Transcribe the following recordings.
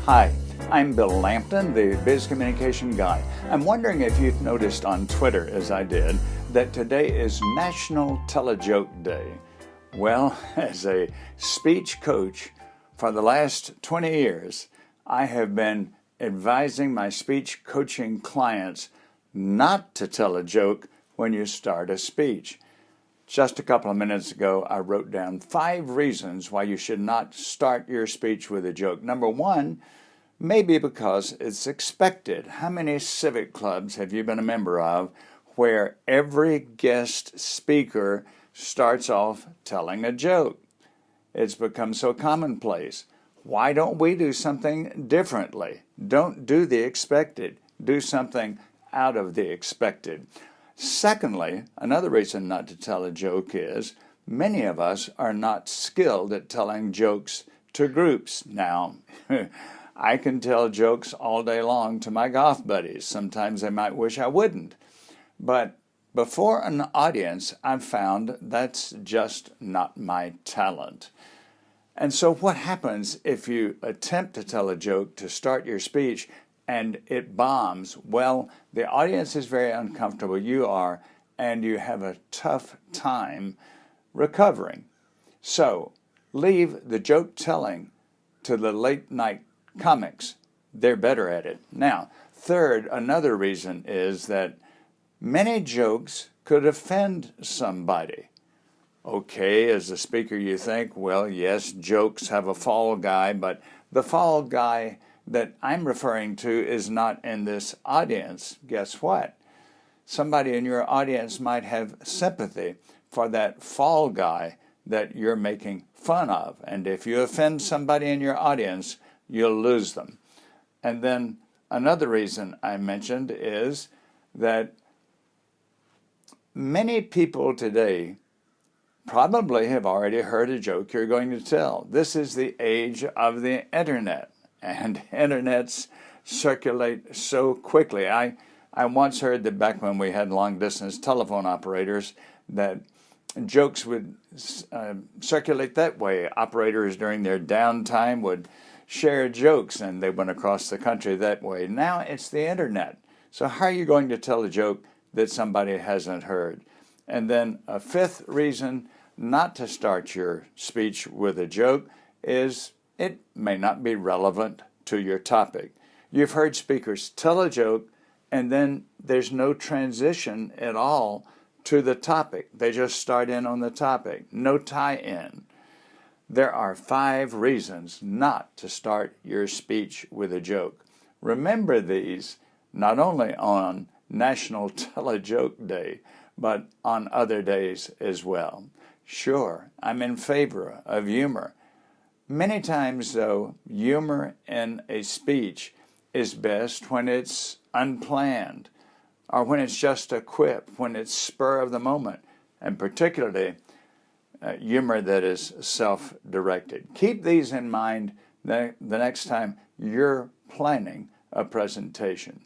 Hi, I'm Bill Lampton, the Biz Communication Guy. I'm wondering if you've noticed on Twitter, as I did, that today is National Tell-a-Joke Day. Well, as a speech coach for the last 20 years, I have been advising my speech coaching clients not to tell a joke when you start a speech. Just a couple of minutes ago, I wrote down 5 reasons why you should not start your speech with a joke. Number 1, maybe because it's expected. How many civic clubs have you been a member of where every guest speaker starts off telling a joke? It's become so commonplace. Why don't we do something differently? Don't do the expected. Do something out of the expected. Secondly, another reason not to tell a joke is many of us are not skilled at telling jokes to groups. Now, I can tell jokes all day long to my golf buddies. Sometimes they might wish I wouldn't. But before an audience, I've found that's just not my talent. And so what happens if you attempt to tell a joke to start your speech and it bombs? Well, the audience is very uncomfortable. You are, and you have a tough time recovering. So leave the joke telling to the late night comics. They're better at it. Now, third, another reason is that many jokes could offend somebody. Okay, as a speaker you think, well, yes, jokes have a fall guy, but the fall guy that I'm referring to is not in this audience. Guess what? Somebody in your audience might have sympathy for that fall guy that you're making fun of. And if you offend somebody in your audience, you'll lose them. And then another reason I mentioned is that many people today probably have already heard a joke you're going to tell. This is the age of the internet, and internets circulate so quickly. I once heard that back when we had long-distance telephone operators that jokes would circulate that way. Operators during their downtime would share jokes, and they went across the country that way. Now it's the internet. So how are you going to tell a joke that somebody hasn't heard? And then a fifth reason not to start your speech with a joke is it may not be relevant to your topic. You've heard speakers tell a joke and then there's no transition at all to the topic. They just start in on the topic. No tie-in. There are 5 reasons not to start your speech with a joke. Remember these not only on National Tell-a-Joke Day, but on other days as well. Sure, I'm in favor of humor. Many times, though, humor in a speech is best when it's unplanned, or when it's just a quip, when it's spur of the moment, and particularly humor that is self-directed. Keep these in mind the next time you're planning a presentation.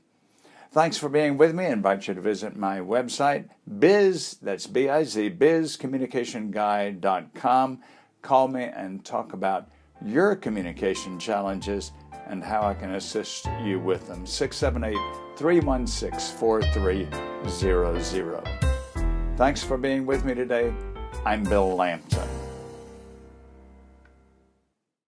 Thanks for being with me. I invite you to visit my website, that's B-I-Z, bizcommunicationguy.com. Call me and talk about your communication challenges and how I can assist you with them. 678-316-4300. Thanks for being with me today. I'm Bill Lampton.